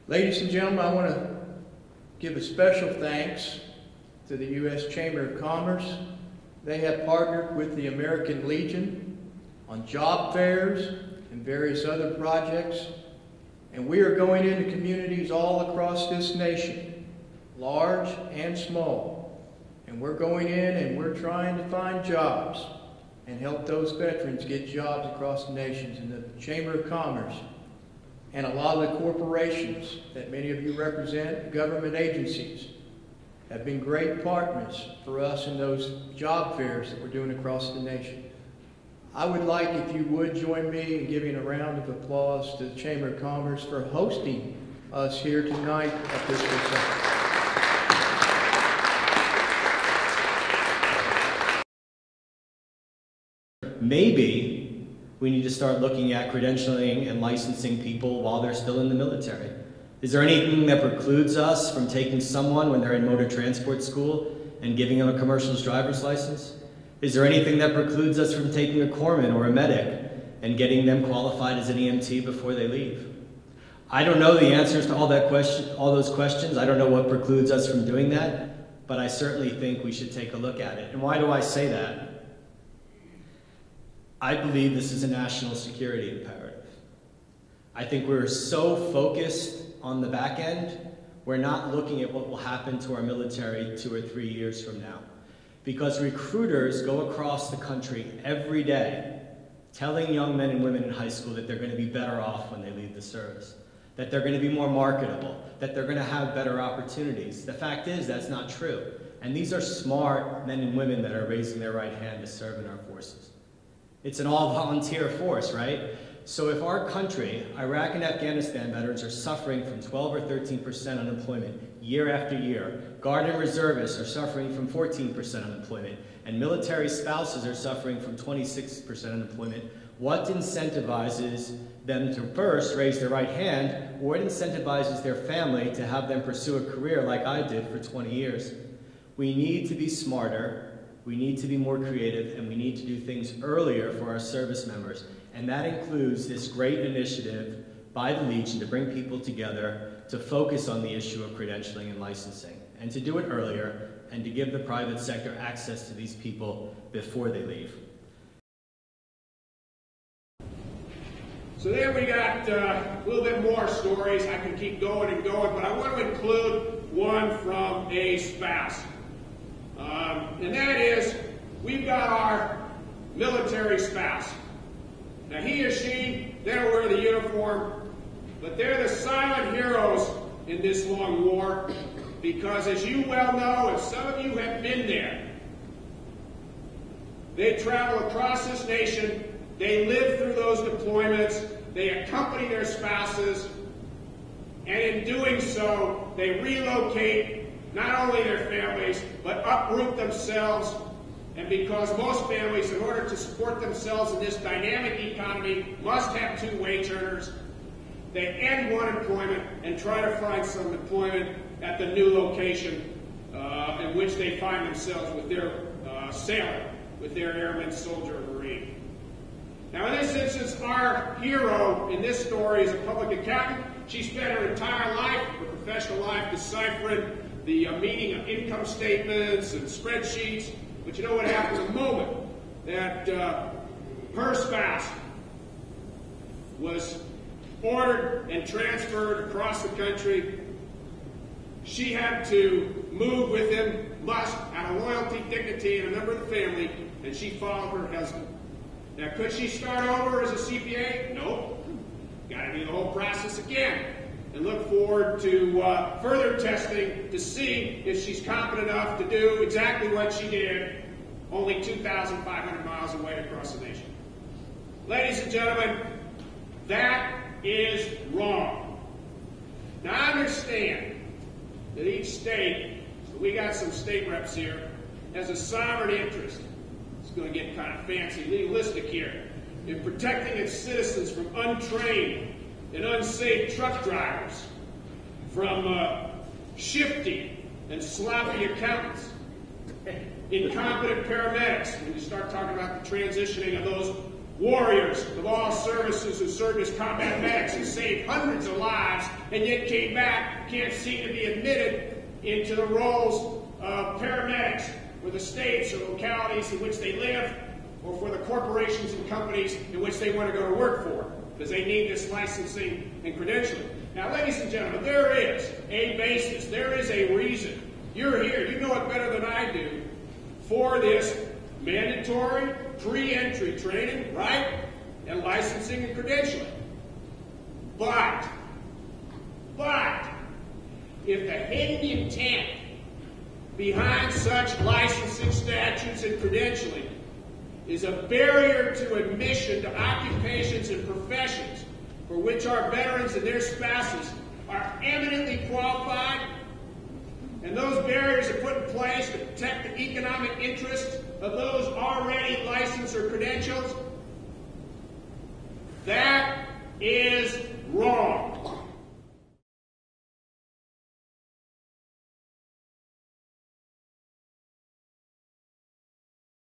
Ladies and gentlemen, I want to give a special thanks to the U.S. Chamber of Commerce. They have partnered with the American Legion on job fairs and various other projects. And we are going into communities all across this nation, large and small. And we're going in and we're trying to find jobs and help those veterans get jobs across the nations. And the Chamber of Commerce and a lot of the corporations that many of you represent, government agencies, have been great partners for us in those job fairs that we're doing across the nation. I would like, if you would, join me in giving a round of applause to the Chamber of Commerce for hosting us here tonight at this reception. Maybe we need to start looking at credentialing and licensing people while they're still in the military. Is there anything that precludes us from taking someone when they're in motor transport school and giving them a commercial driver's license? Is there anything that precludes us from taking a corpsman or a medic and getting them qualified as an EMT before they leave? I don't know the answers to all those questions. I don't know what precludes us from doing that, but I certainly think we should take a look at it. And why do I say that? I believe this is a national security imperative. I think we're so focused on the back end, we're not looking at what will happen to our military 2 or 3 years from now. Because recruiters go across the country every day telling young men and women in high school that they're going to be better off when they leave the service, that they're going to be more marketable, that they're going to have better opportunities. The fact is, that's not true. And these are smart men and women that are raising their right hand to serve in our forces. It's an all-volunteer force, right? So if our country, Iraq and Afghanistan veterans, are suffering from 12 or 13% unemployment year after year, Guard and reservists are suffering from 14% unemployment, and military spouses are suffering from 26% unemployment, what incentivizes them to first raise their right hand, or what incentivizes their family to have them pursue a career like I did for 20 years? We need to be smarter. We need to be more creative, and we need to do things earlier for our service members. And that includes this great initiative by the Legion to bring people together to focus on the issue of credentialing and licensing, and to do it earlier, and to give the private sector access to these people before they leave. So there we got a little bit more stories. I can keep going and going, but I want to include one from a spouse. And that is, we've got our military spouse. Now he or she, they don't wear the uniform, but they're the silent heroes in this long war, because as you well know, and some of you have been there, they travel across this nation, they live through those deployments, they accompany their spouses, and in doing so, they relocate not only their families, but uproot themselves. And because most families, in order to support themselves in this dynamic economy, must have 2 wage earners, they end one employment and try to find some employment at the new location in which they find themselves with their sailor, with their airman, soldier, or Marine. Now in this instance, our hero in this story is a public accountant. She spent her entire life, her professional life, deciphering the meaning of income statements and spreadsheets. But you know what happened the moment that her spouse was ordered and transferred across the country? She had to move with him, must, out of loyalty, dignity, and a member of the family, and she followed her husband. Now, could she start over as a CPA? Nope. Got to do the whole process again. And look forward to further testing to see if she's competent enough to do exactly what she did only 2,500 miles away across the nation. Ladies and gentlemen, that is wrong. Now I understand that each state, we got some state reps here, has a sovereign interest. It's going to get kind of fancy, legalistic here, in protecting its citizens from untrained and unsafe truck drivers, from shifty and sloppy accountants, incompetent paramedics, when you start talking about the transitioning of those warriors of all services who served as combat medics and saved hundreds of lives and yet came back, can't seem to be admitted into the roles of paramedics for the states or localities in which they live or for the corporations and companies in which they want to go to work for, because they need this licensing and credentialing. Now, ladies and gentlemen, there is a basis, there is a reason. You're here, you know it better than I do, for this mandatory pre-entry training, right? And licensing and credentialing. But, if the hidden intent behind such licensing statutes and credentialing is a barrier to admission to occupations and professions for which our veterans and their spouses are eminently qualified, and those barriers are put in place to protect the economic interests of those already licensed or credentialed, that is wrong.